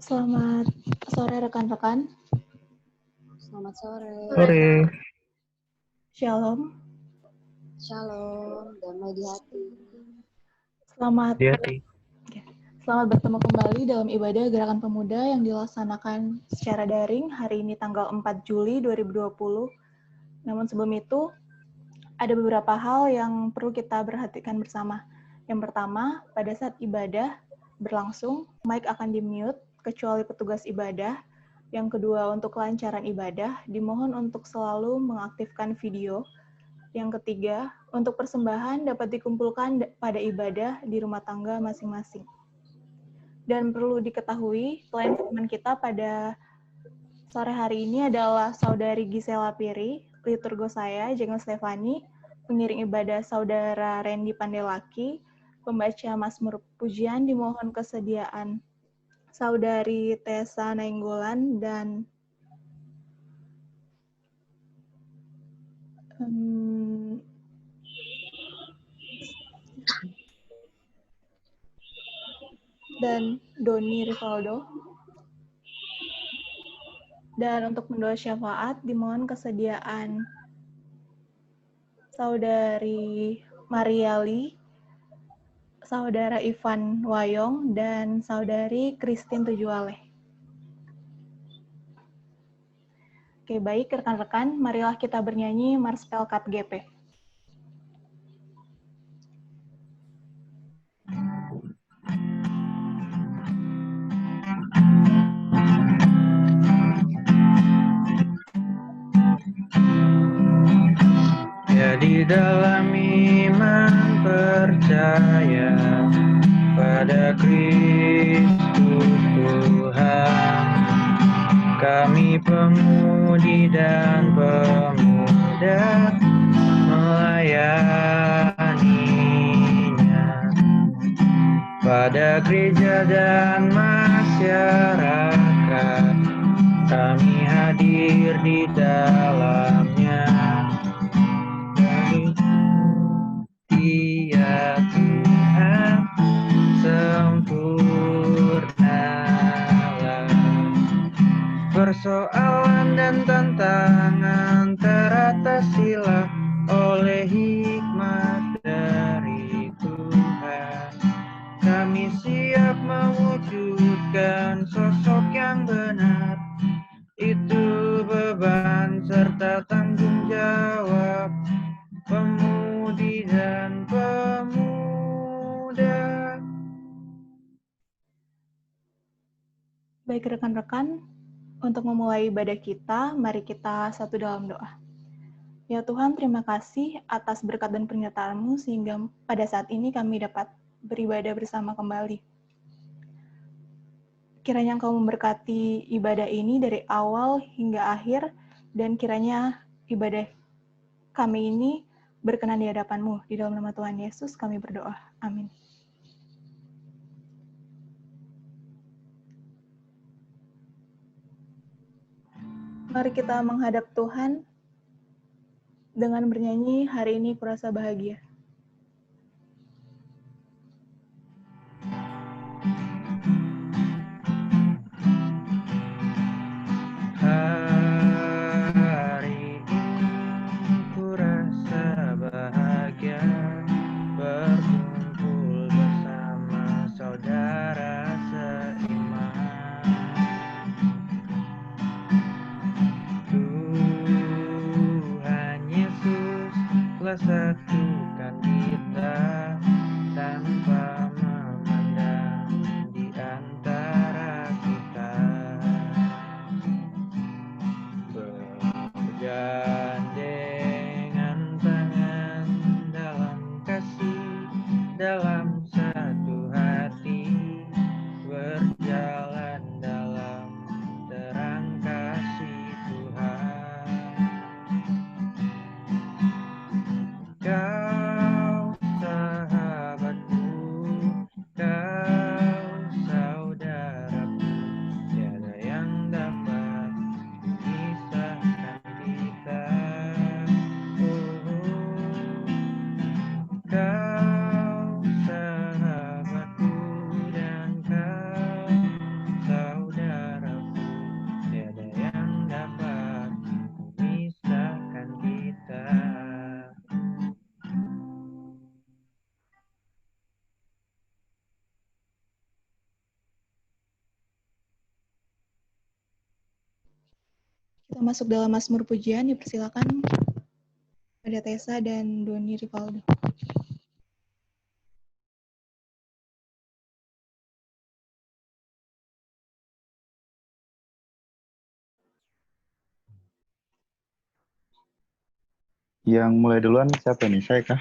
Selamat sore rekan-rekan. Selamat sore. Sore. Shalom. Shalom, damai di hati. Selamat Di hati. Selamat bertemu kembali dalam ibadah Gerakan Pemuda yang dilaksanakan secara daring hari ini tanggal 4 Juli 2020. Namun sebelum itu, ada beberapa hal yang perlu kita perhatikan bersama. Yang pertama, pada saat ibadah berlangsung, mic akan di-mute kecuali petugas ibadah. Yang kedua, untuk kelancaran ibadah, dimohon untuk selalu mengaktifkan video. Yang ketiga, untuk persembahan dapat dikumpulkan pada ibadah di rumah tangga masing-masing. Dan perlu diketahui, klien firman kita pada sore hari ini adalah Saudari Gisela Piri, liturgo saya, Jengel Stefani, pengiring ibadah Saudara Randy Pandelaki, pembaca Mazmur Pujian dimohon kesediaan Saudari Tessa Nainggolan dan Doni Rivaldo. Dan untuk mendoa syafaat dimohon kesediaan Saudari Mariali, Saudara Ivan Wayong, dan Saudari Christine Tujualeh. Oke, baik rekan-rekan, marilah kita bernyanyi Mars Pelkat GP. Ya di dalam iman percaya pada Kristus Tuhan, kami pemudi dan pemuda melayaninya pada gereja dan masyarakat. Kami hadir di dalamnya. Dia Tuhan sempurnalah. Persoalan dan tantangan teratasilah oleh hikmat dari Tuhan. Kami siap mewujudkan sosok yang benar. Itu beban serta tanggung jawab pemudi dan pemuda. Baik rekan-rekan, untuk memulai ibadah kita, mari kita satu dalam doa. Ya Tuhan, terima kasih atas berkat dan pernyataan-Mu sehingga pada saat ini kami dapat beribadah bersama kembali. Kiranya Engkau memberkati ibadah ini dari awal hingga akhir, dan kiranya ibadah kami ini berkenan di hadapan-Mu. Di dalam nama Tuhan Yesus kami berdoa. Amin. Mari kita menghadap Tuhan dengan bernyanyi Hari Ini Kurasa Bahagia. Hari ini kurasa bahagia berkumpul bersama saudara seiman. Tuhan Yesus telah satukan Kita masuk dalam Mazmur Pujian, dipersilakan pada Tessa dan Doni Rivaldo. Yang mulai duluan siapa nih? Saya kah?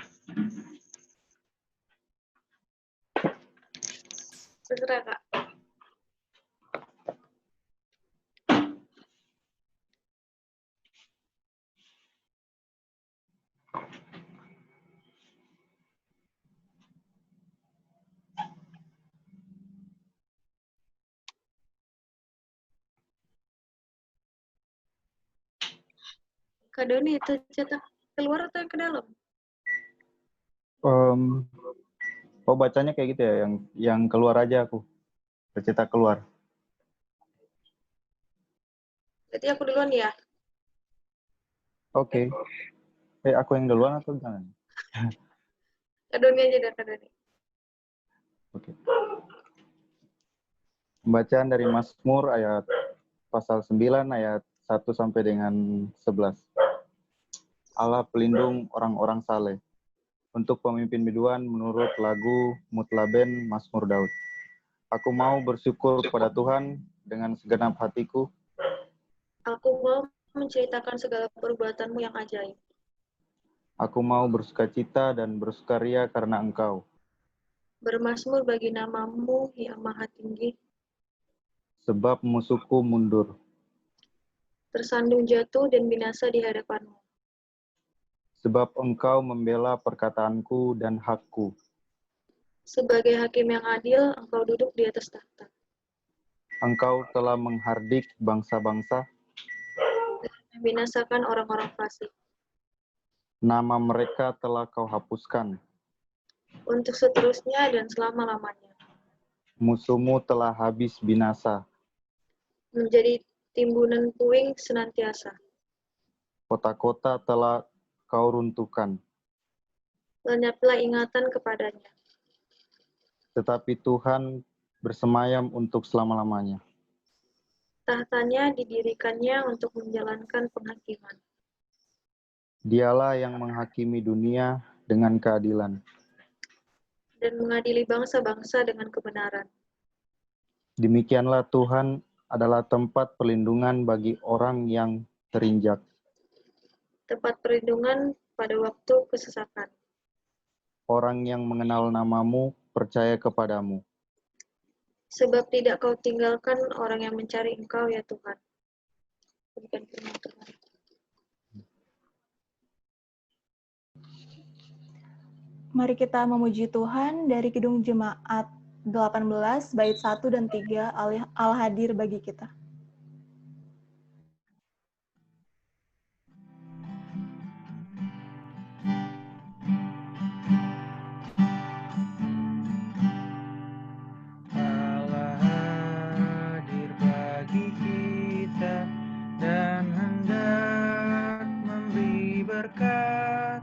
Terserah, Kak. Kak Doni, itu cetak keluar atau ke dalam? Oh, bacanya kayak gitu ya, yang keluar aja aku. Tercetak keluar. Berarti aku duluan ya? Oke. Aku yang duluan atau jangan? Kak Doni aja dah, Kak Doni. Oke. Pembacaan dari Mazmur ayat pasal 9 ayat 1 sampai dengan 11. Allah pelindung orang-orang saleh. Untuk pemimpin biduan menurut lagu Mutlaben Mazmur Daud. Aku mau bersyukur kepada Tuhan dengan segenap hatiku. Aku mau menceritakan segala perbuatanmu yang ajaib. Aku mau bersukacita dan bersukaria karena Engkau. Bermazmur bagi namamu yang maha tinggi. Sebab musuhku mundur. Tersandung jatuh dan binasa di hadapanmu. Sebab Engkau membela perkataanku dan hakku. Sebagai hakim yang adil, engkau duduk di atas tahta. Engkau telah menghardik bangsa-bangsa. Membinasakan orang-orang fasik. Nama mereka telah Kau hapuskan. Untuk seterusnya dan selama-lamanya. Musuhmu telah habis binasa. Menjadi timbunan puing senantiasa. Kota-kota telah Kau runtuhkan. Lenyaplah ingatan kepadanya. Tetapi Tuhan bersemayam untuk selama-lamanya. Tahtanya didirikannya untuk menjalankan penghakiman. Dialah yang menghakimi dunia dengan keadilan. Dan mengadili bangsa-bangsa dengan kebenaran. Demikianlah Tuhan adalah tempat perlindungan bagi orang yang terinjak. Tempat perlindungan pada waktu kesesakan. Orang yang mengenal namamu percaya kepadamu. Sebab tidak kau tinggalkan orang yang mencari engkau, ya Tuhan. Demikian firman Tuhan. Mari kita memuji Tuhan dari Kidung Jemaat 18, bait 1 dan 3, Al-Hadir bagi kita. Allah hadir bagi kita dan hendak memberi berkat,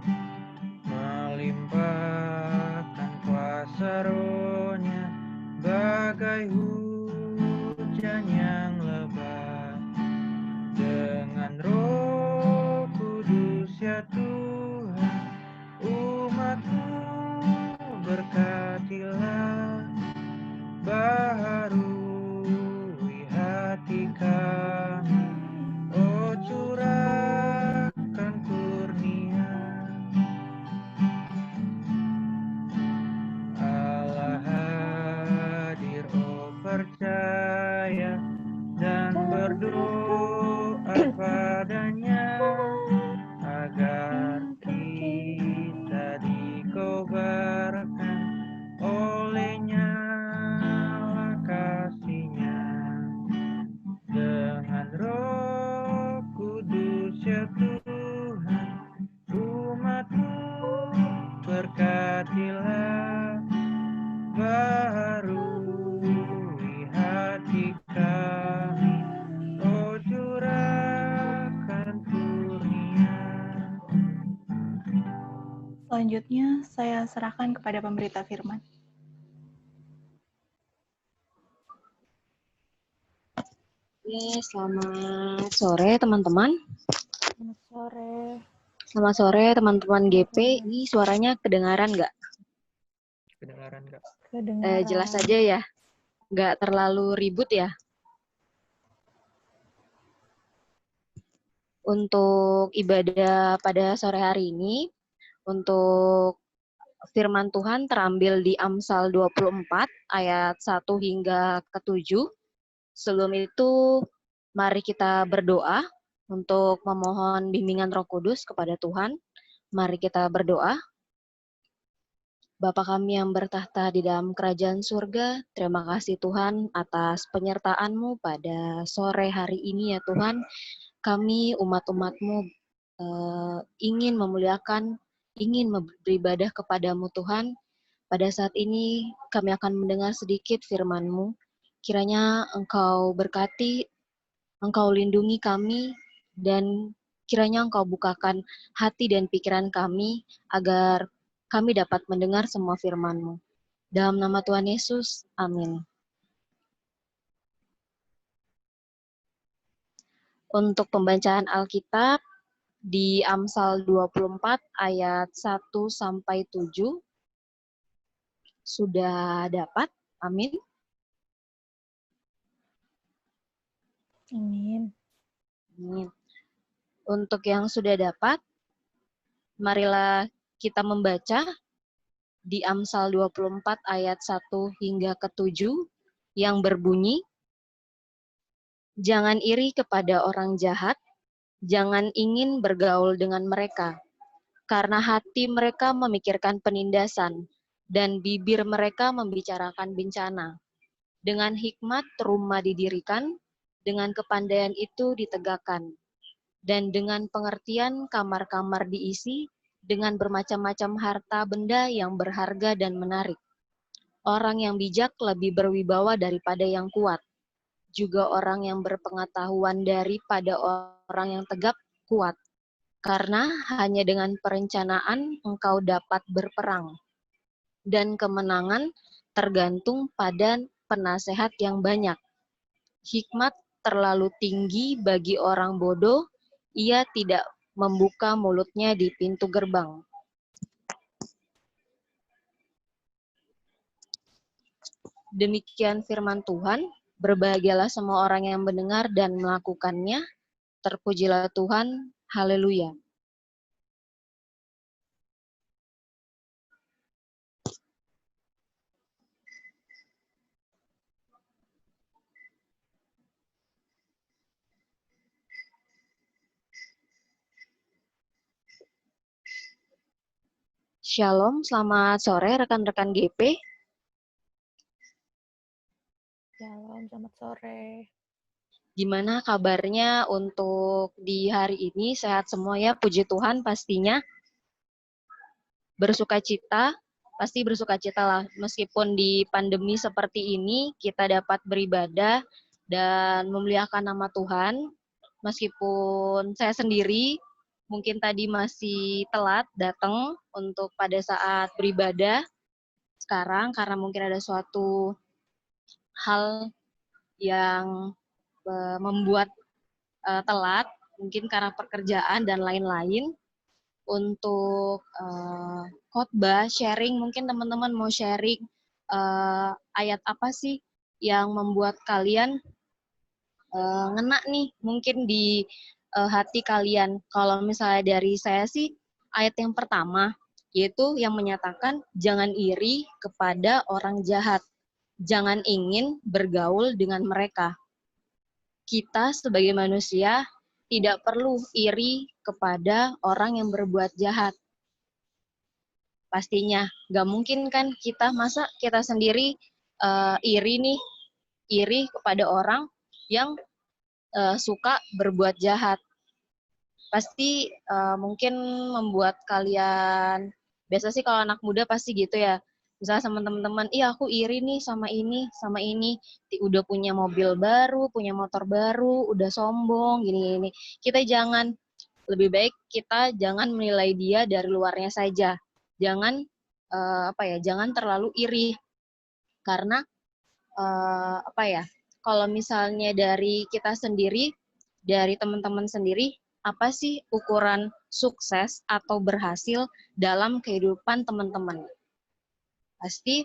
melimpahkan kuasa Roh-Nya bagai hujan yang lebat. Dengan Roh Kudus ya Tuhan, umat-Mu berkatilah, baharui hati kami, oh curahkan kurnia. Allah hadir, oh percaya dan berdoa padanya, agar kita dikobarkan olehnya kasih-Nya. Dengan Roh Kudus ya Tuhan, umat-Mu berkatilah, baharui hati kami, oh curahkan kurnia. Selanjutnya, saya serahkan kepada pemberita firman. Selamat sore teman-teman. Selamat sore. Selamat sore teman-teman GP. Ini suaranya kedengaran nggak? Kedengaran nggak? Kedengaran. Jelas saja ya, nggak terlalu ribut ya. Untuk ibadah pada sore hari ini, untuk firman Tuhan terambil di Amsal 24 ayat 1 hingga ke-7. Sebelum itu, mari kita berdoa untuk memohon bimbingan Roh Kudus kepada Tuhan. Mari kita berdoa. Bapa kami yang bertahta di dalam kerajaan surga, terima kasih Tuhan atas penyertaan-Mu pada sore hari ini ya Tuhan. Kami umat-umat-Mu ingin memuliakan, ingin beribadah kepadamu Tuhan. Pada saat ini kami akan mendengar sedikit firman-Mu. Kiranya Engkau berkati, Engkau lindungi kami, dan kiranya Engkau bukakan hati dan pikiran kami agar kami dapat mendengar semua firman-Mu. Dalam nama Tuhan Yesus, amin. Untuk pembacaan Alkitab di Amsal 24 ayat 1 sampai 7 sudah dapat, amin. Amin. Amin. Untuk yang sudah dapat, marilah kita membaca di Amsal 24 ayat 1 hingga ke-7 yang berbunyi, jangan iri kepada orang jahat, jangan ingin bergaul dengan mereka, karena hati mereka memikirkan penindasan, dan bibir mereka membicarakan bencana. Dengan hikmat rumah didirikan, dengan kepandaian itu ditegakkan, dan dengan pengertian kamar-kamar diisi, dengan bermacam-macam harta benda yang berharga dan menarik. Orang yang bijak lebih berwibawa daripada yang kuat. Juga orang yang berpengetahuan daripada orang yang tegap kuat. Karena hanya dengan perencanaan engkau dapat berperang. Dan kemenangan tergantung pada penasehat yang banyak. Hikmat terlalu tinggi bagi orang bodoh, ia tidak membuka mulutnya di pintu gerbang. Demikian firman Tuhan, berbahagialah semua orang yang mendengar dan melakukannya, terpujilah Tuhan, haleluya. Shalom, selamat sore rekan-rekan GP. Shalom, selamat sore. Gimana kabarnya untuk di hari ini? Sehat semua ya, puji Tuhan pastinya. Bersukacita, pasti bersukacita lah. Meskipun di pandemi seperti ini, kita dapat beribadah dan memuliakan nama Tuhan. Meskipun saya sendiri mungkin tadi masih telat datang untuk pada saat beribadah sekarang karena mungkin ada suatu hal yang membuat telat, mungkin karena pekerjaan dan lain-lain. Untuk khotbah, sharing, mungkin teman-teman mau sharing ayat apa sih yang membuat kalian ngena nih mungkin di hati kalian. Kalau misalnya dari saya sih, ayat yang pertama, yaitu yang menyatakan jangan iri kepada orang jahat. Jangan ingin bergaul dengan mereka. Kita sebagai manusia tidak perlu iri kepada orang yang berbuat jahat. Pastinya, nggak mungkin kan kita, masa kita sendiri iri kepada orang yang suka berbuat jahat. Pasti mungkin membuat kalian, biasa sih kalau anak muda pasti gitu ya, misalnya sama teman-teman, iya aku iri nih sama ini, udah punya mobil baru, punya motor baru, udah sombong, gini-gini. Kita jangan, lebih baik kita jangan menilai dia dari luarnya saja. Jangan jangan terlalu iri, karena kalau misalnya dari kita sendiri, dari teman-teman sendiri, apa sih ukuran sukses atau berhasil dalam kehidupan teman-teman? Pasti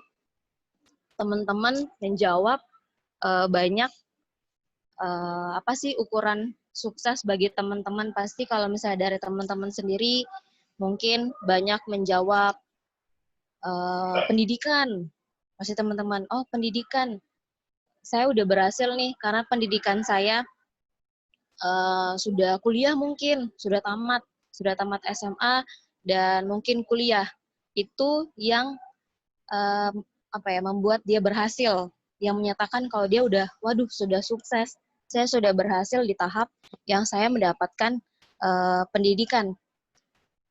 teman-teman menjawab banyak apa sih ukuran sukses bagi teman-teman. Pasti kalau misalnya dari teman-teman sendiri mungkin banyak menjawab pendidikan. Pasti teman-teman, oh pendidikan, saya udah berhasil nih karena pendidikan saya sudah kuliah mungkin, sudah tamat SMA dan mungkin kuliah. Itu yang apa ya, membuat dia berhasil, yang menyatakan kalau dia udah, waduh sudah sukses, saya sudah berhasil di tahap yang saya mendapatkan pendidikan.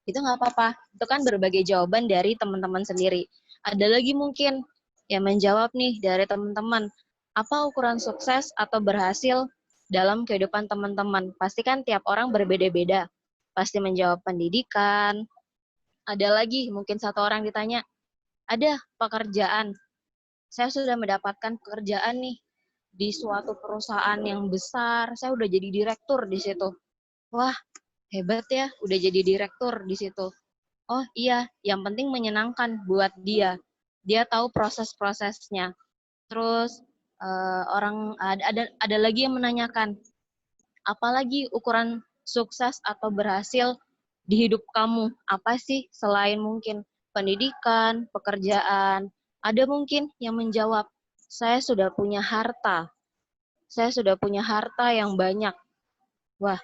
Itu nggak apa-apa, itu kan berbagai jawaban dari teman-teman sendiri. Ada lagi mungkin yang menjawab nih dari teman-teman, apa ukuran sukses atau berhasil dalam kehidupan teman-teman? Pasti kan tiap orang berbeda-beda. Pasti menjawab pendidikan. Ada lagi mungkin satu orang ditanya, ada pekerjaan. Saya sudah mendapatkan pekerjaan nih di suatu perusahaan yang besar. Saya udah jadi direktur di situ. Wah, hebat ya, udah jadi direktur di situ. Oh iya, yang penting menyenangkan buat dia. Dia tahu proses-prosesnya. Terus orang ada lagi yang menanyakan, apalagi ukuran sukses atau berhasil di hidup kamu? Apa sih selain mungkin pendidikan, pekerjaan? Ada mungkin yang menjawab, saya sudah punya harta. Saya sudah punya harta yang banyak. Wah,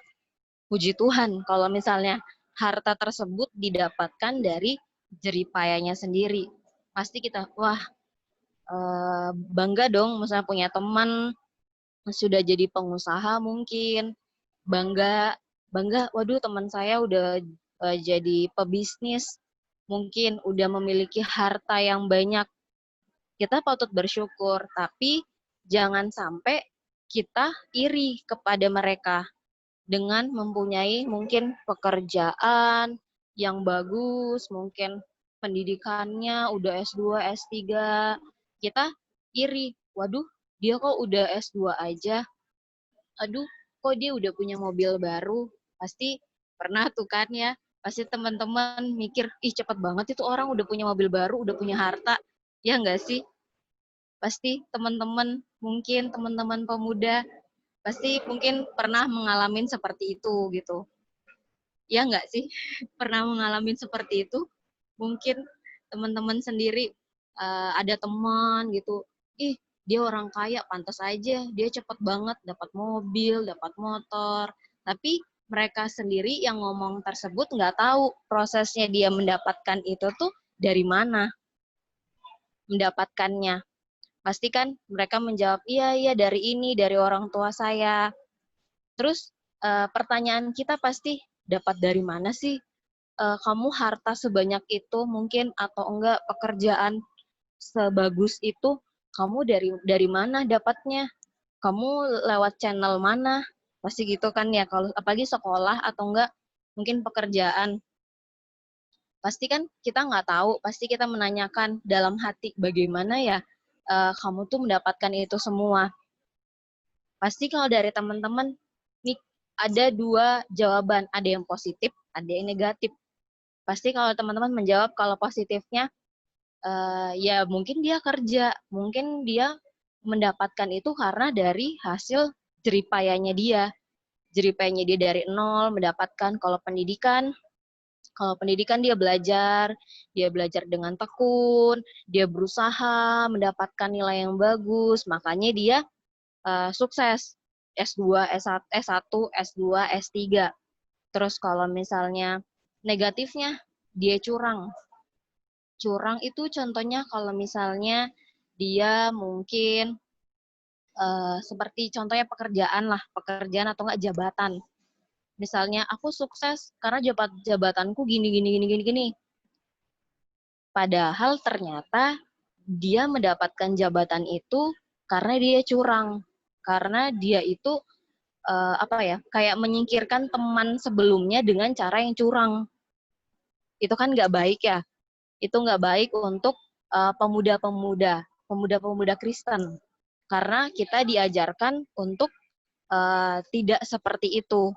puji Tuhan kalau misalnya harta tersebut didapatkan dari jeripayanya sendiri. Pasti kita, wah, bangga dong misalnya punya teman sudah jadi pengusaha mungkin. Bangga, waduh teman saya udah jadi pebisnis, mungkin udah memiliki harta yang banyak. Kita patut bersyukur, tapi jangan sampai kita iri kepada mereka dengan mempunyai mungkin pekerjaan yang bagus, mungkin pendidikannya udah S2, S3, kita iri, waduh dia kok udah S2 aja, aduh kok dia udah punya mobil baru. Pasti pernah tuh kan ya, pasti teman-teman mikir, ih cepet banget itu orang udah punya mobil baru, udah punya harta, ya enggak sih? Pasti teman-teman, mungkin teman-teman pemuda, pasti mungkin pernah mengalami seperti itu gitu. Ya enggak sih? Pernah mengalami seperti itu? Mungkin teman-teman sendiri ada teman gitu, ih dia orang kaya, pantas aja dia cepet banget dapat mobil, dapat motor. Tapi mereka sendiri yang ngomong tersebut nggak tahu prosesnya dia mendapatkan itu tuh dari mana mendapatkannya. Pasti kan mereka menjawab, iya dari ini, dari orang tua saya. Terus pertanyaan kita pasti, dapat dari mana sih kamu harta sebanyak itu mungkin, atau enggak pekerjaan sebagus itu, kamu dari mana dapatnya? Kamu lewat channel mana? Pasti gitu kan ya, kalau apalagi sekolah atau enggak mungkin pekerjaan. Pasti kan kita nggak tahu, pasti kita menanyakan dalam hati, bagaimana ya kamu tuh mendapatkan itu semua. Pasti kalau dari teman-teman, nih ada dua jawaban, ada yang positif, ada yang negatif. Pasti kalau teman-teman menjawab kalau positifnya, ya mungkin dia kerja, mungkin dia mendapatkan itu karena dari hasil jeripayanya dia. Jeripayanya dia dari nol mendapatkan. Kalau pendidikan dia belajar dengan tekun, dia berusaha mendapatkan nilai yang bagus, makanya dia sukses S2, S1, S2, S3. Terus kalau misalnya negatifnya, dia curang. Curang itu contohnya kalau misalnya dia mungkin seperti contohnya pekerjaan atau enggak jabatan. Misalnya aku sukses karena jabatanku gini. Padahal ternyata dia mendapatkan jabatan itu karena dia curang. Karena dia itu kayak menyingkirkan teman sebelumnya dengan cara yang curang. Itu kan nggak baik ya. Itu nggak baik untuk pemuda-pemuda Kristen. Karena kita diajarkan untuk tidak seperti itu.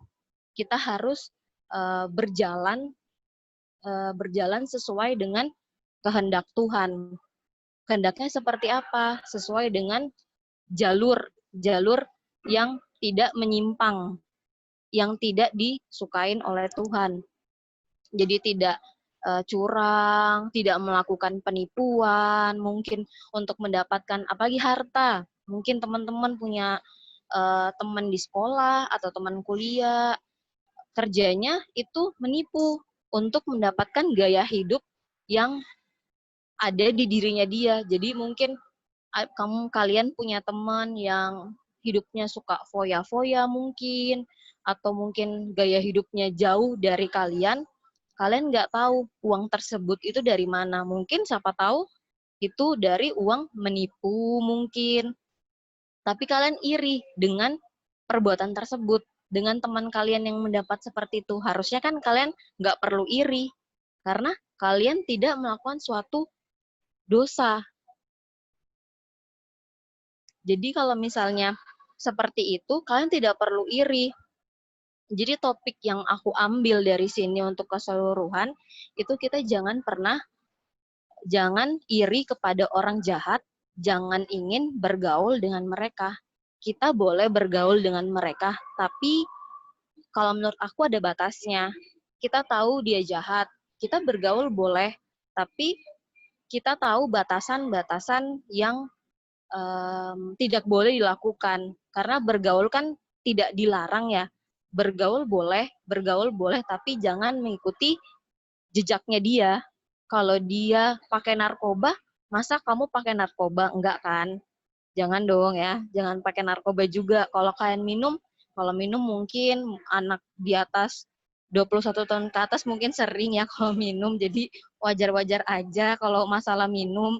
Kita harus berjalan sesuai dengan kehendak Tuhan. Kehendaknya seperti apa? Sesuai dengan jalur yang tidak menyimpang, yang tidak disukain oleh Tuhan. Jadi tidak curang, tidak melakukan penipuan, mungkin untuk mendapatkan apalagi harta. Mungkin teman-teman punya teman di sekolah atau teman kuliah, kerjanya itu menipu untuk mendapatkan gaya hidup yang ada di dirinya dia. Jadi mungkin kalian punya teman yang hidupnya suka foya-foya mungkin, atau mungkin gaya hidupnya jauh dari kalian nggak tahu uang tersebut itu dari mana. Mungkin siapa tahu itu dari uang menipu mungkin. Tapi kalian iri dengan perbuatan tersebut, dengan teman kalian yang mendapat seperti itu. Harusnya kan kalian nggak perlu iri, karena kalian tidak melakukan suatu dosa. Jadi kalau misalnya seperti itu, kalian tidak perlu iri. Jadi topik yang aku ambil dari sini untuk keseluruhan, itu kita jangan iri kepada orang jahat, jangan ingin bergaul dengan mereka. Kita boleh bergaul dengan mereka, tapi kalau menurut aku ada batasnya. Kita tahu dia jahat, kita bergaul boleh, tapi kita tahu batasan-batasan yang tidak boleh dilakukan. Karena bergaul kan tidak dilarang ya. Bergaul boleh, tapi jangan mengikuti jejaknya dia. Kalau dia pakai narkoba, masa kamu pakai narkoba? Enggak kan? Jangan dong ya, jangan pakai narkoba juga. Kalau minum mungkin anak di atas 21 tahun ke atas mungkin sering ya kalau minum, jadi wajar-wajar aja kalau masalah minum.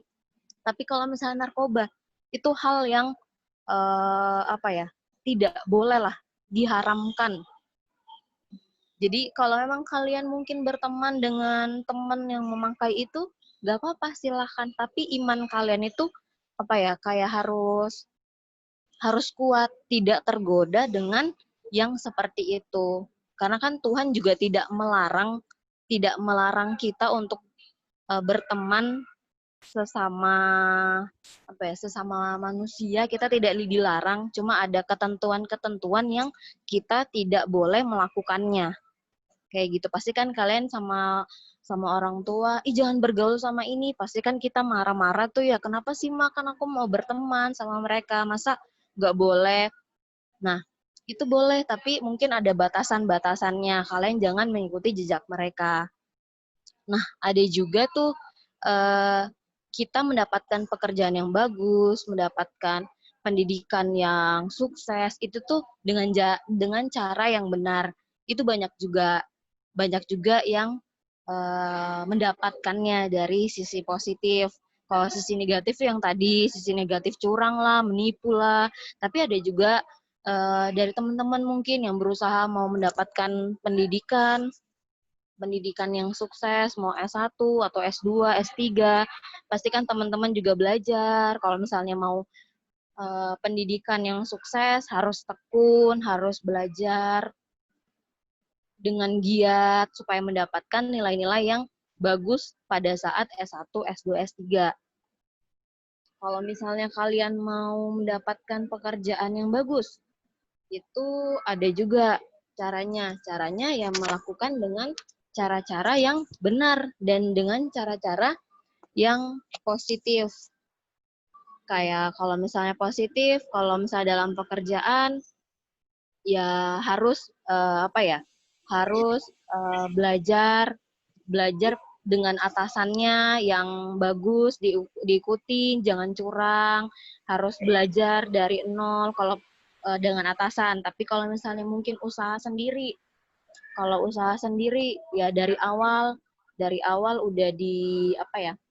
Tapi kalau misalnya narkoba, itu hal yang tidak boleh lah, diharamkan. Jadi kalau memang kalian mungkin berteman dengan teman yang memakai itu, nggak apa-apa, silahkan. Tapi iman kalian itu kayak harus kuat, tidak tergoda dengan yang seperti itu. Karena kan Tuhan juga tidak melarang kita untuk berteman sesama manusia. Kita tidak dilarang, cuma ada ketentuan-ketentuan yang kita tidak boleh melakukannya. Kayak gitu. Pasti kan kalian sama orang tua, jangan bergaul sama ini. Pasti kan kita marah-marah tuh ya, kenapa sih Ma, kan aku mau berteman sama mereka, masa nggak boleh? Nah, itu boleh, tapi mungkin ada batasan-batasannya. Kalian jangan mengikuti jejak mereka. Nah, ada juga tuh kita mendapatkan pekerjaan yang bagus, mendapatkan pendidikan yang sukses, itu tuh dengan cara yang benar. Itu banyak juga yang mendapatkannya dari sisi positif. Kalau sisi negatif yang tadi, sisi negatif curang lah, menipu lah. Tapi ada juga dari teman-teman mungkin yang berusaha mau mendapatkan pendidikan yang sukses, mau S1 atau S2, S3. Pasti kan teman-teman juga belajar. Kalau misalnya mau pendidikan yang sukses, harus tekun, harus belajar dengan giat supaya mendapatkan nilai-nilai yang bagus pada saat S1, S2, S3. Kalau misalnya kalian mau mendapatkan pekerjaan yang bagus, itu ada juga caranya. Caranya ya melakukan dengan cara-cara yang benar dan dengan cara-cara yang positif. Kayak kalau misalnya positif, kalau misalnya dalam pekerjaan, ya harus harus belajar dengan atasannya yang bagus, diikuti, jangan curang, harus belajar dari nol kalau dengan atasan. Tapi kalau misalnya mungkin usaha sendiri, ya dari awal udah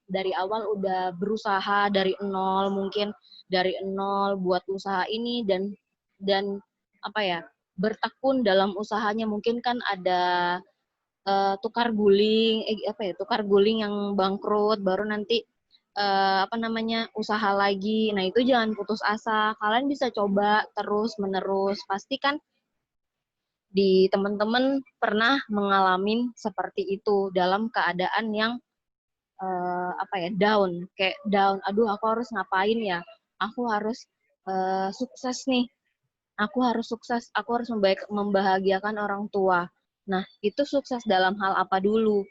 dari awal udah berusaha dari nol, mungkin dari nol buat usaha ini dan bertekun dalam usahanya. Mungkin kan ada tukar guling yang bangkrut, baru nanti usaha lagi. Nah, itu jangan putus asa. Kalian bisa coba terus menerus. Pasti kan di teman-teman pernah mengalami seperti itu dalam keadaan yang down, kayak down. Aduh, aku harus ngapain ya? Aku harus sukses nih. Aku harus sukses. Aku harus membahagiakan orang tua. Nah, itu sukses dalam hal apa dulu?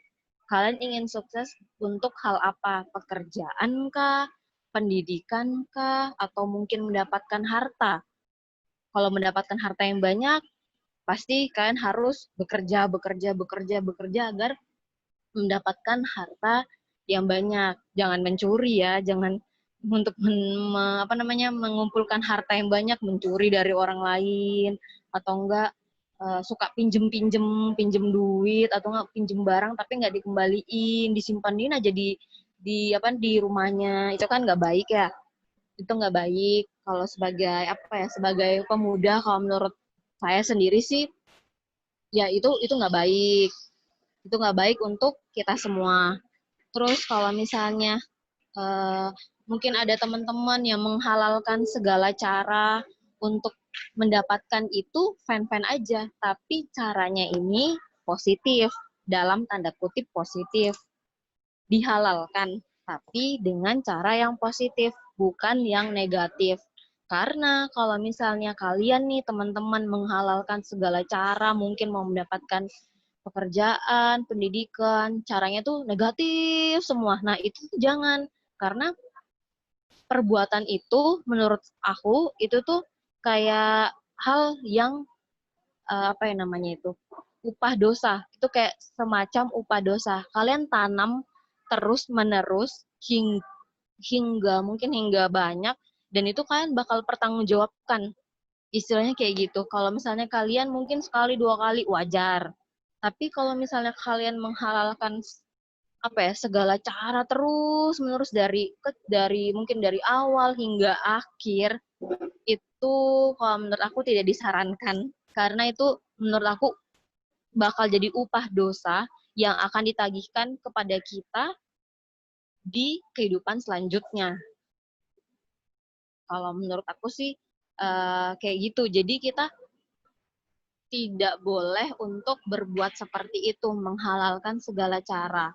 Kalian ingin sukses untuk hal apa? Pekerjaan kah? Pendidikan kah? Atau mungkin mendapatkan harta? Kalau mendapatkan harta yang banyak, pasti kalian harus bekerja agar mendapatkan harta yang banyak. Jangan mencuri ya, jangan untuk mengumpulkan harta yang banyak, mencuri dari orang lain, atau enggak suka pinjem duit, atau enggak pinjem barang tapi nggak dikembaliin, disimpanin aja di rumahnya. Itu kan nggak baik ya. Itu nggak baik. Kalau sebagai pemuda, kalau menurut saya sendiri sih, ya itu nggak baik. Itu nggak baik untuk kita semua. Terus kalau misalnya mungkin ada teman-teman yang menghalalkan segala cara untuk mendapatkan itu, fan-fan aja. Tapi caranya ini positif, dalam tanda kutip positif. Dihalalkan, tapi dengan cara yang positif, bukan yang negatif. Karena kalau misalnya kalian nih teman-teman menghalalkan segala cara, mungkin mau mendapatkan pekerjaan, pendidikan, caranya tuh negatif semua. Nah, itu tuh jangan. Karena perbuatan itu menurut aku itu tuh kayak hal yang upah dosa. Itu kayak semacam upah dosa. Kalian tanam terus menerus hingga banyak, dan itu kalian bakal pertanggungjawabkan. Istilahnya kayak gitu. Kalau misalnya kalian mungkin sekali 2 kali wajar. Tapi kalau misalnya kalian menghalalkan segala cara terus menerus dari mungkin dari awal hingga akhir, itu kalau menurut aku tidak disarankan, karena itu menurut aku bakal jadi upah dosa yang akan ditagihkan kepada kita di kehidupan selanjutnya. Kalau menurut aku sih kayak gitu. Jadi kita tidak boleh untuk berbuat seperti itu, menghalalkan segala cara.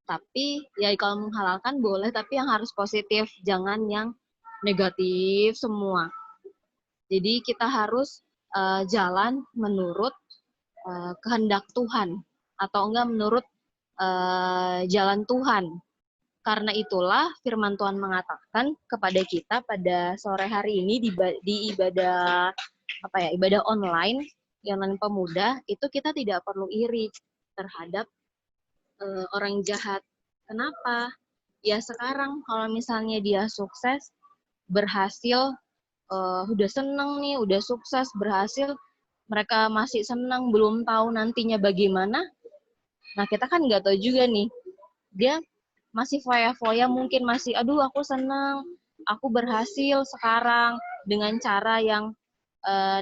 Tapi ya kalau menghalalkan boleh, tapi yang harus positif, jangan yang negatif semua. Jadi kita harus jalan menurut kehendak Tuhan, atau enggak menurut jalan Tuhan. Karena itulah firman Tuhan mengatakan kepada kita pada sore hari ini di ibadah ibadah online yang pemuda, itu kita tidak perlu iri terhadap orang jahat. Kenapa? Ya sekarang kalau misalnya dia sukses, berhasil, udah seneng nih, udah sukses, berhasil, mereka masih senang, belum tahu nantinya bagaimana. Nah, kita kan nggak tahu juga nih. Dia masih foya-foya, mungkin masih, aduh aku senang, aku berhasil sekarang dengan cara yang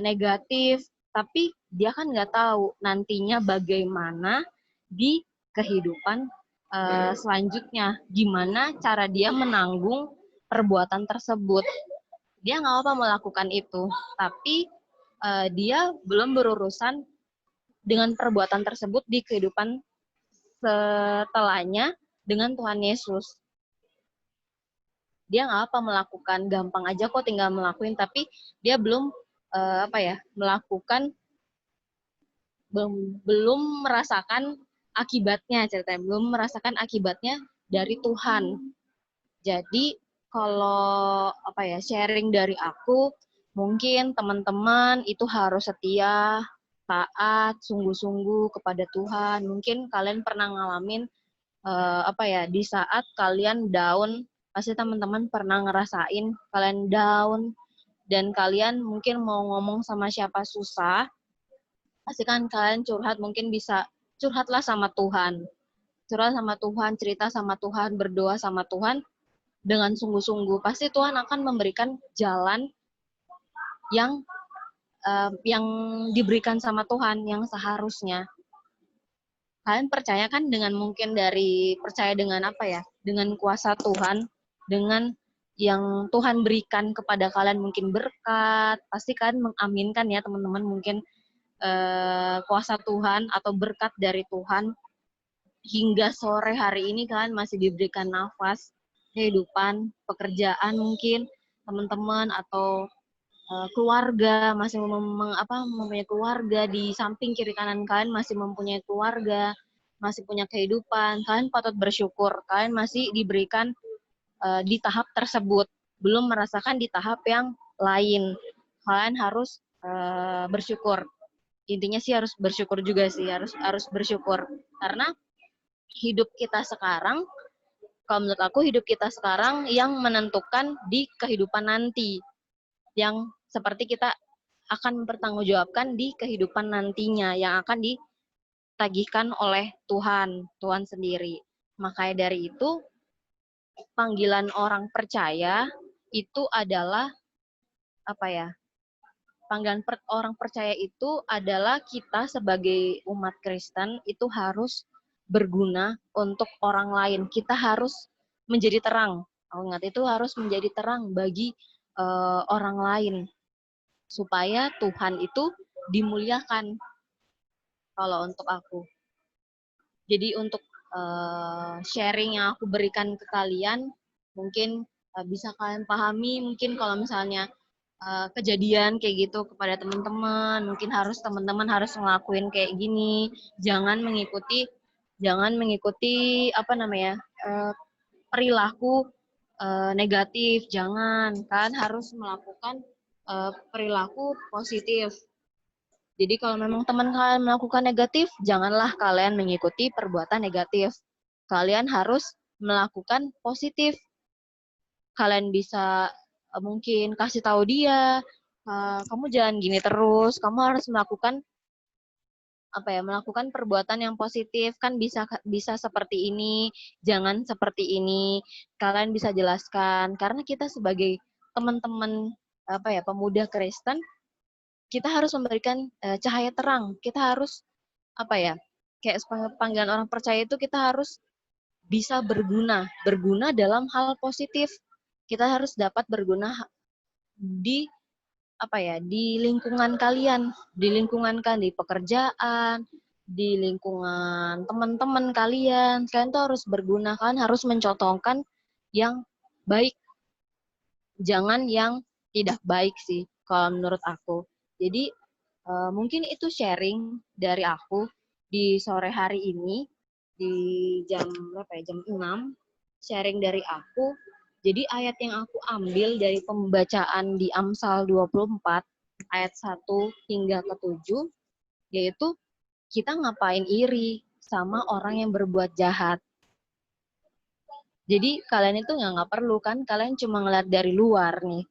negatif. Tapi dia kan nggak tahu nantinya bagaimana di kehidupan selanjutnya. Gimana cara dia menanggung perbuatan tersebut. Dia nggak apa melakukan itu, tapi dia belum berurusan dengan perbuatan tersebut di kehidupan setelahnya dengan Tuhan Yesus. Dia nggak apa melakukan, gampang aja kok tinggal melakukan, tapi dia belum melakukan, belum merasakan akibatnya, ceritanya belum merasakan akibatnya dari Tuhan. Jadi kalau sharing dari aku, mungkin teman-teman itu harus setia, taat, sungguh-sungguh kepada Tuhan. Mungkin kalian pernah ngalamin di saat kalian down, pasti teman-teman pernah ngerasain kalian down dan kalian mungkin mau ngomong sama siapa susah, pasti kan kalian curhat, mungkin bisa curhatlah sama Tuhan. Curhat sama Tuhan, cerita sama Tuhan, berdoa sama Tuhan dengan sungguh-sungguh. Pasti Tuhan akan memberikan jalan yang diberikan sama Tuhan, yang seharusnya. Kalian percaya kan dengan mungkin percaya dengan dengan kuasa Tuhan, dengan yang Tuhan berikan kepada kalian mungkin berkat, pasti kalian mengaminkan ya teman-teman, mungkin kuasa Tuhan atau berkat dari Tuhan hingga sore hari ini kalian masih diberikan nafas, kehidupan, pekerjaan mungkin teman-teman atau keluarga masih mempunyai keluarga di samping kiri kanan kalian masih mempunyai keluarga, masih punya kehidupan, kalian patut bersyukur, kalian masih diberikan di tahap tersebut, belum merasakan di tahap yang lain. Kalian harus bersyukur. Intinya sih harus bersyukur juga sih, harus bersyukur karena hidup kita sekarang, kalau menurut aku hidup kita sekarang yang menentukan di kehidupan nanti, yang seperti kita akan mempertanggungjawabkan di kehidupan nantinya yang akan ditagihkan oleh Tuhan sendiri. Makanya dari itu panggilan orang percaya itu adalah apa ya? Panggilan orang percaya itu adalah kita sebagai umat Kristen itu harus berguna untuk orang lain. Kita harus menjadi terang. Ingat itu harus menjadi terang bagi orang lain supaya Tuhan itu dimuliakan. Kalau untuk aku. Jadi untuk sharing yang aku berikan ke kalian, mungkin bisa kalian pahami, mungkin kalau misalnya kejadian kayak gitu kepada teman-teman, mungkin teman-teman harus ngelakuin kayak gini, jangan mengikuti perilaku negatif, jangan, kan harus melakukan perilaku positif. Jadi kalau memang teman kalian melakukan negatif, janganlah kalian mengikuti perbuatan negatif. Kalian harus melakukan positif. Kalian bisa mungkin kasih tahu dia, kamu jangan gini terus, kamu harus melakukan perbuatan yang positif, kan bisa seperti ini, jangan seperti ini. Kalian bisa jelaskan karena kita sebagai teman-teman pemuda Kristen, kita harus memberikan cahaya terang. Kita harus kayak panggilan orang percaya itu kita harus bisa berguna dalam hal positif. Kita harus dapat berguna di lingkungan kalian, di pekerjaan, di lingkungan teman-teman kalian. Kalian tuh harus berguna, kan harus mencontohkan yang baik, jangan yang tidak baik sih kalau menurut aku. Jadi mungkin itu sharing dari aku di sore hari ini di jam jam 6, sharing dari aku. Jadi ayat yang aku ambil dari pembacaan di Amsal 24 ayat 1 hingga ke 7 yaitu kita ngapain iri sama orang yang berbuat jahat. Jadi kalian itu nggak perlu kan, kalian cuma ngeliat dari luar nih.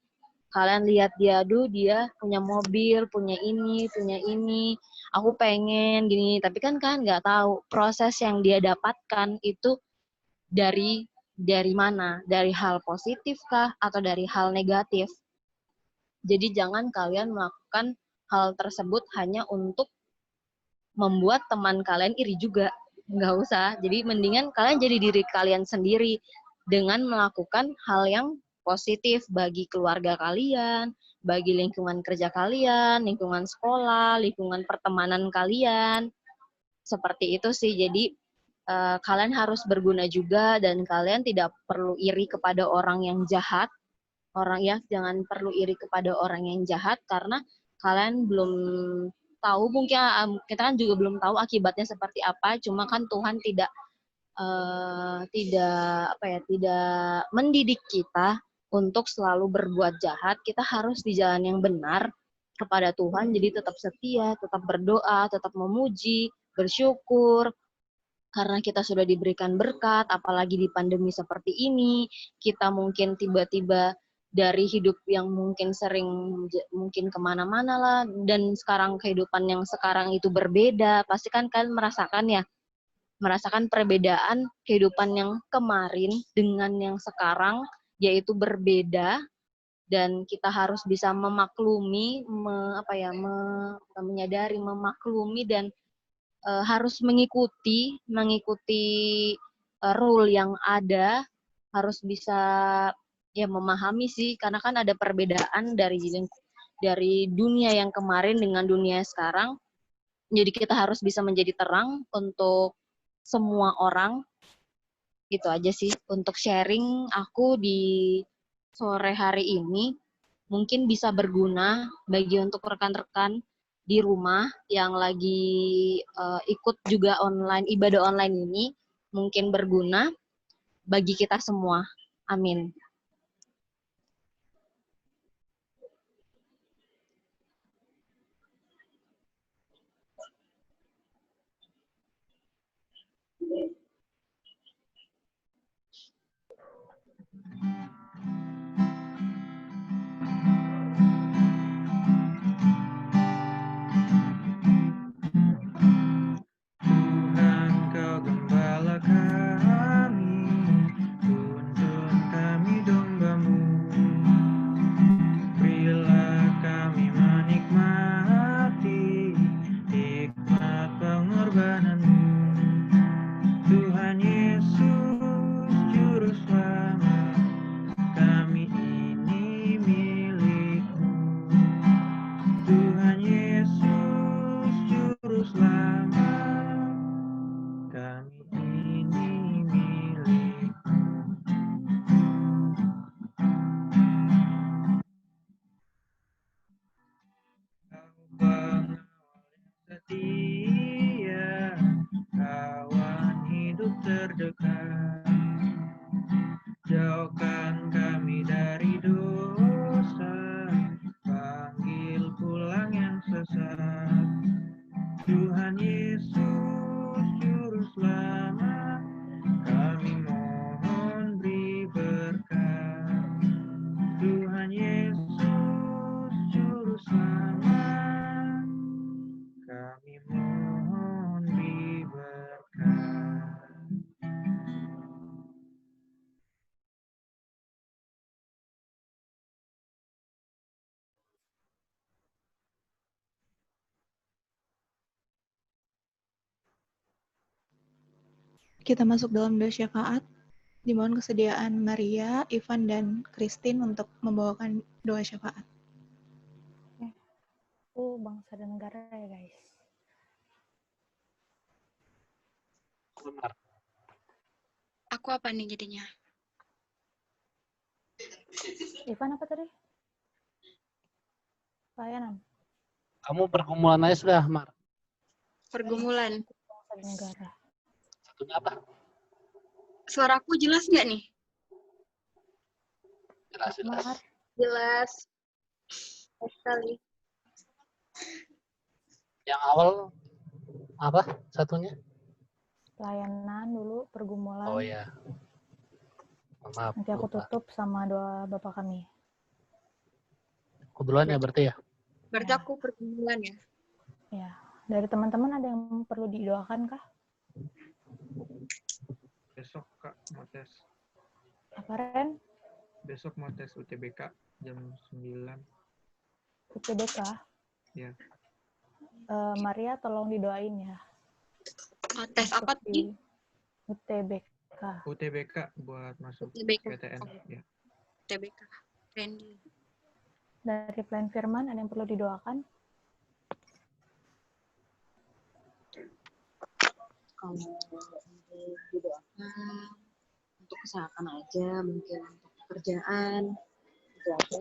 Kalian lihat dia, dia punya mobil, punya ini, aku pengen gini. Tapi kan kalian nggak tahu proses yang dia dapatkan itu dari mana? Dari hal positif kah atau dari hal negatif? Jadi jangan kalian melakukan hal tersebut hanya untuk membuat teman kalian iri juga. Nggak usah. Jadi mendingan kalian jadi diri kalian sendiri dengan melakukan hal yang positif bagi keluarga kalian, bagi lingkungan kerja kalian, lingkungan sekolah, lingkungan pertemanan kalian. Seperti itu sih. Jadi kalian harus berguna juga dan kalian tidak perlu iri kepada orang yang jahat. Jangan perlu iri kepada orang yang jahat karena kalian belum tahu, mungkin kita kan juga belum tahu akibatnya seperti apa. Cuma kan Tuhan tidak mendidik kita untuk selalu berbuat jahat. Kita harus di jalan yang benar kepada Tuhan, jadi tetap setia, tetap berdoa, tetap memuji, bersyukur, karena kita sudah diberikan berkat, apalagi di pandemi seperti ini, kita mungkin tiba-tiba dari hidup yang mungkin mungkin kemana-mana lah, dan sekarang kehidupan yang sekarang itu berbeda, pasti kan kalian merasakan perbedaan kehidupan yang kemarin dengan yang sekarang, yaitu berbeda, dan kita harus bisa memaklumi, menyadari, memaklumi, dan harus mengikuti rule yang ada harus bisa ya memahami sih, karena kan ada perbedaan dari dunia yang kemarin dengan dunia sekarang. Jadi kita harus bisa menjadi terang untuk semua orang. Gitu aja sih untuk sharing aku di sore hari ini. Mungkin bisa berguna bagi untuk rekan-rekan di rumah yang lagi ikut juga ibadah online ini. Mungkin berguna bagi kita semua. Amin. Tuhan kau gembala kami, tuntun kami domba-Mu. Berilah kami menikmati hikmat pengorbanan-Mu. Tuhan Yesus Juru Selamat, kami ini milik-Mu. Tuhan Yesus Juru Selamat, kami ini milik-Mu. Kau pengawal yang setia, kawan hidup terdekat. Jauhkan kami dari dosa, panggil pulang yang sesat. Tuhan Yesus Juru Selamat, kami mohon beri berkat. Tuhan Yesus Juru Selamat, kami mohon beri berkat. Kita masuk dalam doa syafaat. Dimohon kesediaan Maria, Ivan, dan Christine untuk membawakan doa syafaat. Aku bangsa dan negara ya guys. Aku apa nih jadinya? Ivan apa tadi? Pelayanan. Kamu pergumulan aja sudah, Mar. Pergumulan. Bangsa dan negara. Satunya apa? Suaraku jelas nggak nih? Jelas, jelas. Mar. Jelas. Sekali. Yang awal apa satunya? Pelayanan dulu, pergumulan. Oh ya. Maaf. Nanti aku lupa. tutup sama doa Bapa kami. Aku duluan ya berarti ya? Berarti aku pergumulan ya? Ya, dari teman-teman ada yang perlu didoakan kah? Besok Kak mau tes. Apa Ren? Besok mau tes UTBK jam 9. UTBK? Ya. Maria tolong didoain ya. Oh, tes apa Untuk di tadi? UTBK. UTBK buat masuk UTBK. PTN. Oh, Ya. UTBK. Randy. Dari Plan Firman ada yang perlu didoakan? Kalau didoakan untuk kesehatan aja, mungkin untuk pekerjaan, itu aja.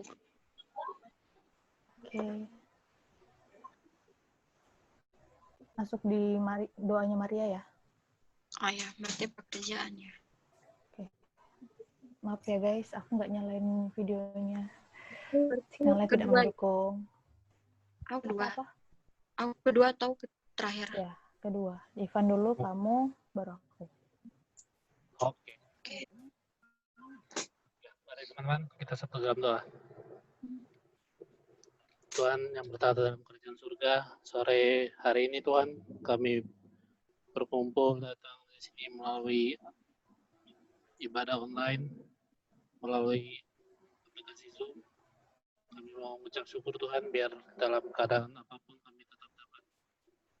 Oke. Masuk di doanya Maria ya. Oh ya, berarti pekerjaan ya. Maaf ya guys, aku nggak nyalain videonya. Berarti Sinyalnya tidak kedua. mendukung. Aku kedua. Apa? Aku kedua atau terakhir? Ya, kedua. Ivan dulu, kamu, baru aku. Oke. Ya, mari teman-teman, kita satu dalam doa. Tuhan yang bertata dalam kerajaan surga, sore hari ini Tuhan, kami berkumpul datang di sini melalui ibadah online, melalui aplikasi Zoom. Kami mau mengucap syukur Tuhan, biar dalam keadaan apapun kami tetap dapat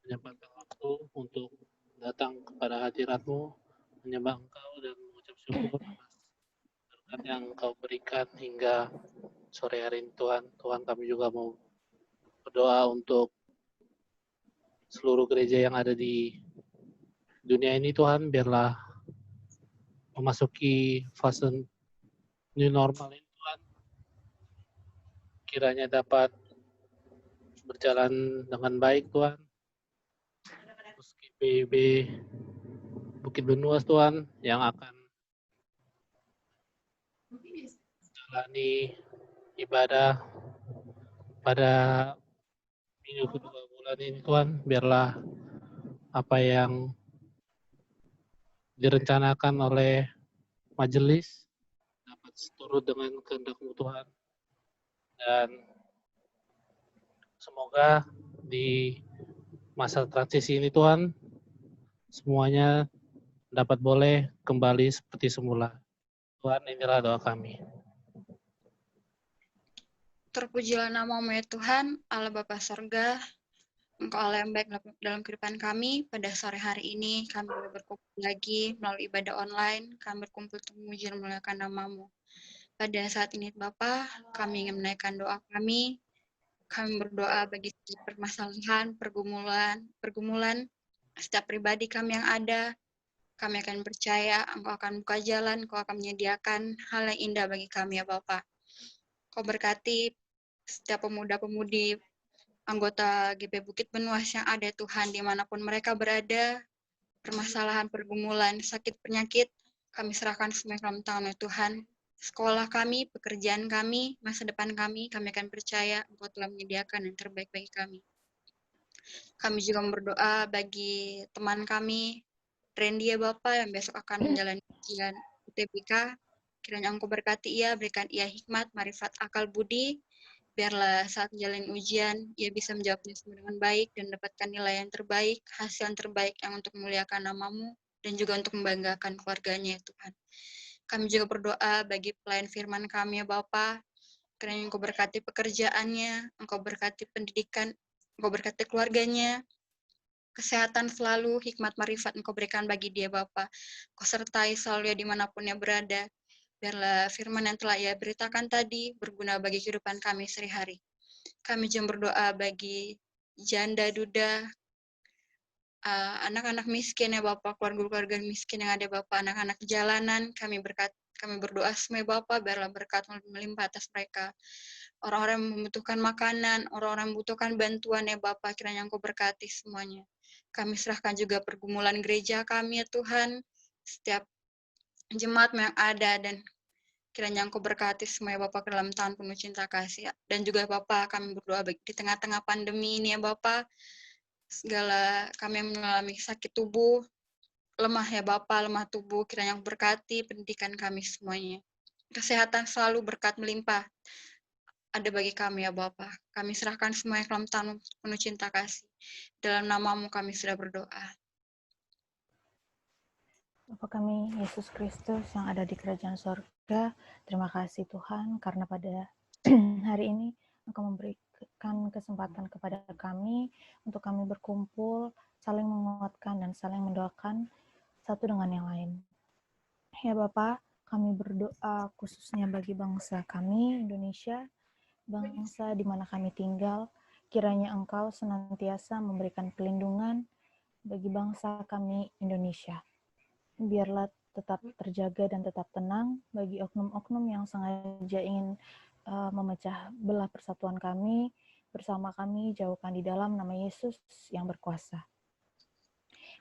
menyempatkan waktu untuk datang kepada hadirat-Mu, menyembah Engkau dan mengucap syukur atas berkat yang Engkau berikan hingga sore hari ini Tuhan. Tuhan, kami juga mau berdoa untuk seluruh gereja yang ada di dunia ini Tuhan, biarlah memasuki fase new normal ini Tuhan, kiranya dapat berjalan dengan baik Tuhan. Terus GPIB Bukit Benuas Tuhan yang akan menjalani ibadah pada minggu kedua bulan ini Tuhan, biarlah apa yang direncanakan oleh majelis dapat seturut dengan kehendak-Mu Tuhan, dan semoga di masa transisi ini Tuhan semuanya dapat boleh kembali seperti semula. Tuhan, inilah doa kami. Terpujilah nama-Mu ya Tuhan, Allah Bapa Sorga. Engkau Allah yang baik dalam kehidupan kami. Pada sore hari ini kami berkumpul lagi melalui ibadah online. Kami berkumpul untuk memuji dan memuliakan nama-Mu. Pada saat ini Bapa, kami ingin menaikkan doa kami. Kami berdoa bagi setiap permasalahan, pergumulan setiap pribadi kami yang ada. Kami akan percaya Engkau akan buka jalan, Engkau akan menyediakan hal yang indah bagi kami ya Bapa. Kau berkati setiap pemuda-pemudi anggota GP Bukit Benuas yang ada Tuhan, dimanapun mereka berada, permasalahan, pergumulan, sakit, penyakit, kami serahkan semua ke dalam tangan Tuhan. Sekolah kami, pekerjaan kami, masa depan kami akan percaya Engkau telah menyediakan yang terbaik bagi kami. Kami juga berdoa bagi teman kami, Randy ya Bapak, yang besok akan menjalani ujian UTBK. Kiranya Engkau berkati ia, berikan ia hikmat, marifat, akal budi, biarlah saat menjalani ujian, ia bisa menjawabnya semua dengan baik dan mendapatkan nilai yang terbaik, hasil yang terbaik yang untuk memuliakan nama-Mu, dan juga untuk membanggakan keluarganya ya Tuhan. Kami juga berdoa bagi pelayan firman kami ya Bapa, kiranya Engkau berkati pekerjaannya, Engkau berkati pendidikan, Engkau berkati keluarganya, kesehatan selalu, hikmat marifat Engkau berikan bagi dia Bapa. Engkau sertai selalu ya dimanapun ia berada. Biarlah firman yang telah ia beritakan tadi berguna bagi kehidupan kami sehari-hari. Kami juga berdoa bagi janda duda, anak-anak miskin ya Bapak, keluarga-keluarga miskin yang ada Bapak, anak-anak jalanan, kami berdoa semua Bapak, biarlah berkat melimpah atas mereka. Orang-orang yang membutuhkan makanan, orang-orang yang membutuhkan bantuan ya Bapak, kiranya Engkau berkati semuanya. Kami serahkan juga pergumulan gereja kami ya Tuhan, setiap jemaat yang ada, dan kiranya Engkau berkati semua ya Bapak ke dalam tangan penuh cinta kasih. Dan juga Bapak, kami berdoa di tengah-tengah pandemi ini ya Bapak, segala kami yang mengalami sakit tubuh, lemah ya Bapak, lemah tubuh, kiranya Engkau berkati pendidikan kami semuanya. Kesehatan selalu berkat melimpah ada bagi kami ya Bapa. Kami serahkan semuanya ke dalam tangan penuh cinta kasih. Dalam nama-Mu kami sudah berdoa. Bapa kami, Yesus Kristus yang ada di kerajaan sorga, terima kasih Tuhan, karena pada hari ini Engkau memberikan kesempatan kepada kami untuk kami berkumpul, saling menguatkan dan saling mendoakan satu dengan yang lain. Ya Bapa, kami berdoa khususnya bagi bangsa kami, Indonesia, bangsa di mana kami tinggal, kiranya Engkau senantiasa memberikan pelindungan bagi bangsa kami, Indonesia. Biarlah tetap terjaga dan tetap tenang bagi oknum-oknum yang sengaja ingin memecah belah persatuan kami, bersama kami, jauhkan di dalam nama Yesus yang berkuasa.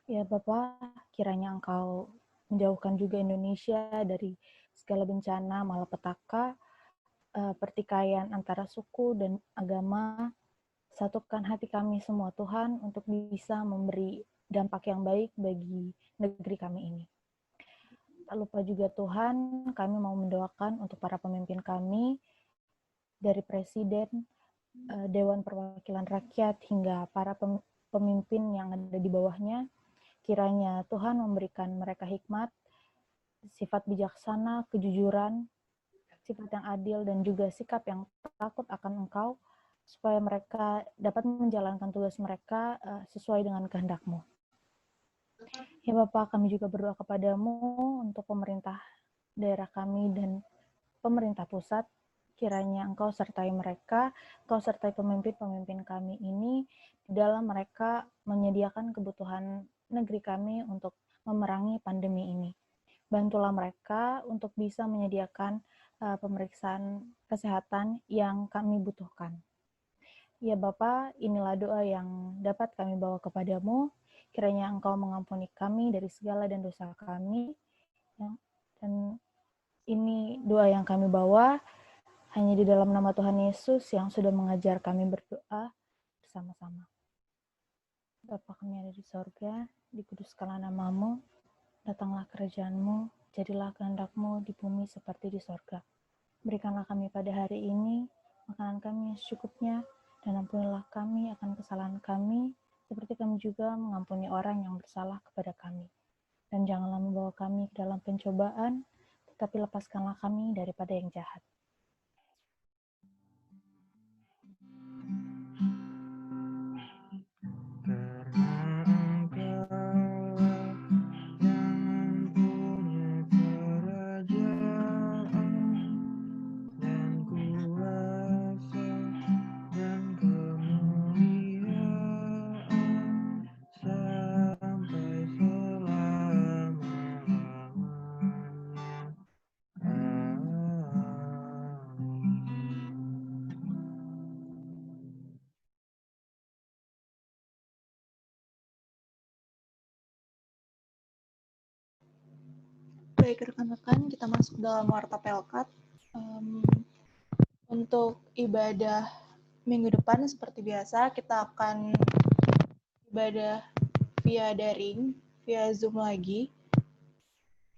Ya Bapa, kiranya Engkau menjauhkan juga Indonesia dari segala bencana, malapetaka, pertikaian antara suku dan agama. Satukan hati kami semua Tuhan untuk bisa memberi dampak yang baik bagi negeri kami ini. Tak lupa juga Tuhan, kami mau mendoakan untuk para pemimpin kami, dari Presiden, Dewan Perwakilan Rakyat, hingga para pemimpin yang ada di bawahnya. Kiranya Tuhan memberikan mereka hikmat, sifat bijaksana, kejujuran, sifat yang adil, dan juga sikap yang takut akan Engkau, supaya mereka dapat menjalankan tugas mereka sesuai dengan kehendak-Mu. Ya Bapak, kami juga berdoa kepadamu untuk pemerintah daerah kami dan pemerintah pusat. Kiranya Engkau sertai mereka, Engkau sertai pemimpin-pemimpin kami ini di dalam mereka menyediakan kebutuhan negeri kami untuk memerangi pandemi ini. Bantulah mereka untuk bisa menyediakan pemeriksaan kesehatan yang kami butuhkan. Ya Bapa, inilah doa yang dapat kami bawa kepadamu. Kiranya Engkau mengampuni kami dari segala dan dosa kami. Dan ini doa yang kami bawa hanya di dalam nama Tuhan Yesus yang sudah mengajar kami berdoa bersama-sama. Bapa kami ada di sorga, dikuduskanlah namamu, datanglah kerajaan-Mu, jadilah kehendak-Mu di bumi seperti di sorga. Berikanlah kami pada hari ini makanan kami yang secukupnya, dan ampunilah kami akan kesalahan kami, seperti kami juga mengampuni orang yang bersalah kepada kami. Dan janganlah membawa kami ke dalam pencobaan, tetapi lepaskanlah kami daripada yang jahat. Baik rekan-rekan, kita masuk dalam Warta Pelkat. Untuk ibadah minggu depan seperti biasa, kita akan ibadah via daring, via Zoom lagi,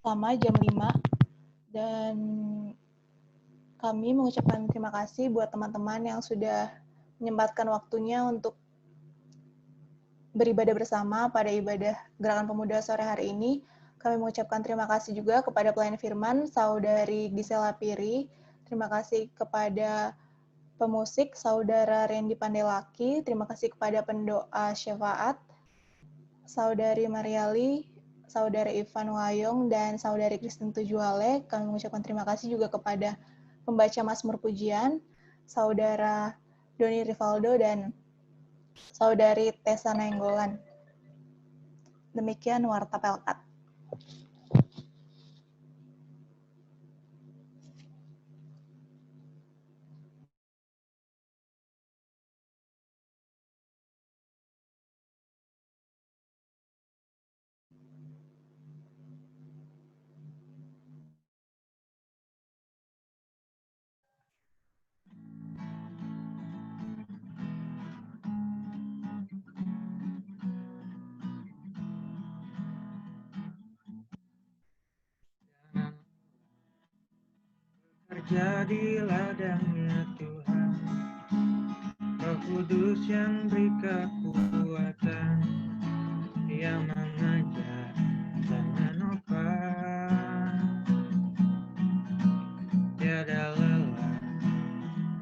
sama jam 5. Dan kami mengucapkan terima kasih buat teman-teman yang sudah menyempatkan waktunya untuk beribadah bersama pada ibadah Gerakan Pemuda sore hari ini. Kami mengucapkan terima kasih juga kepada pelayan firman, Saudari Gisela Piri. Terima kasih kepada pemusik, Saudara Randy Pandelaki. Terima kasih kepada pendoa syafaat, Saudari Mariali, Saudara Ivan Wayong, dan Saudari Kristen Tujuale. Kami mengucapkan terima kasih juga kepada pembaca Mazmur Pujian, Saudara Doni Rivaldo, dan Saudari Tessa Nainggolan. Demikian Warta Pelkat. Kerja di ladangnya Tuhan, Roh Kudus yang beri kekuatan, yang mengajar dan menopang. Tiada lelah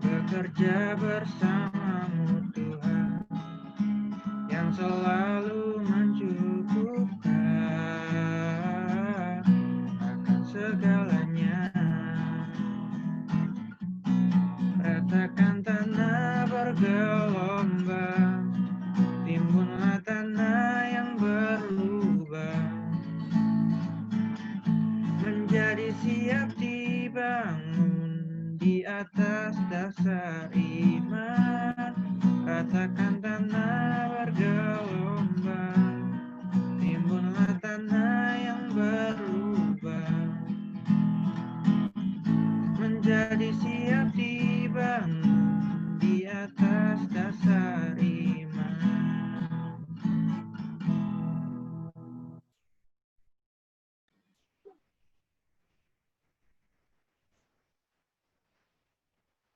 bekerja bersamamu Tuhan, yang selalu mencukupkan akan segalanya. Ratakan tanah bergelombang, timbunlah tanah yang berlubang, menjadi siap dibangun di atas dasar iman. Ratakan tanah bergelombang, timbunlah tanah yang berlubang, menjadi siap dibangun di atas dasar iman.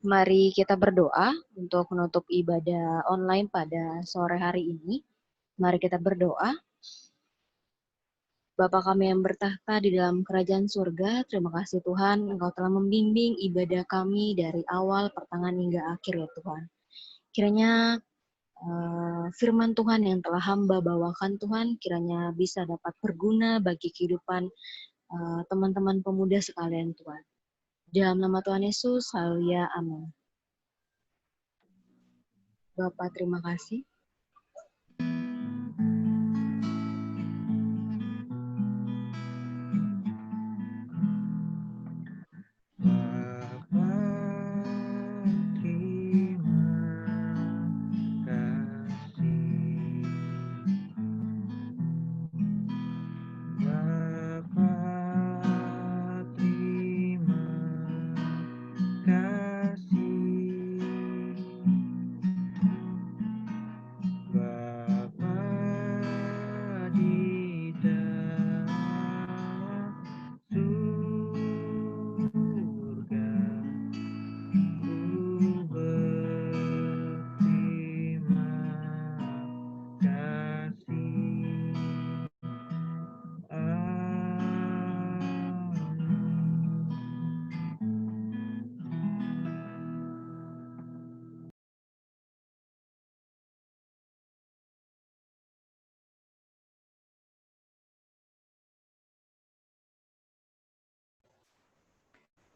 Mari kita berdoa untuk menutup ibadah online pada sore hari ini. Mari kita berdoa. Bapa kami yang bertahta di dalam kerajaan surga, terima kasih Tuhan, Engkau telah membimbing ibadah kami dari awal, pertengahan, hingga akhir ya Tuhan. Kiranya firman Tuhan yang telah hamba bawakan Tuhan kiranya bisa dapat berguna bagi kehidupan teman-teman pemuda sekalian Tuhan. Dalam nama Tuhan Yesus, haleluya, amin. Bapak, terima kasih.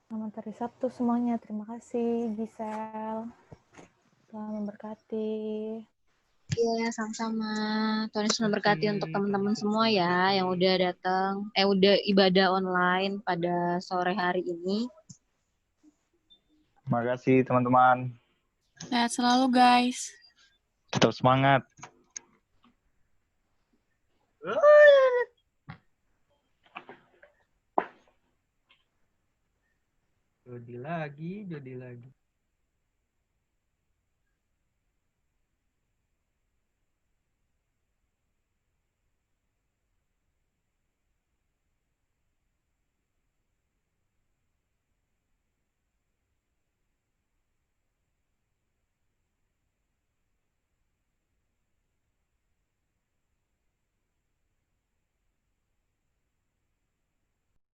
Selamat hari Sabtu semuanya. Terima kasih, Gisel. Tuhan memberkati. Iya, sama-sama. Tuhan Yesus memberkati untuk teman-teman semua ya yang udah datang, udah ibadah online pada sore hari ini. Terima kasih teman-teman. Sehat selalu guys. Tetap semangat. Jodi lagi.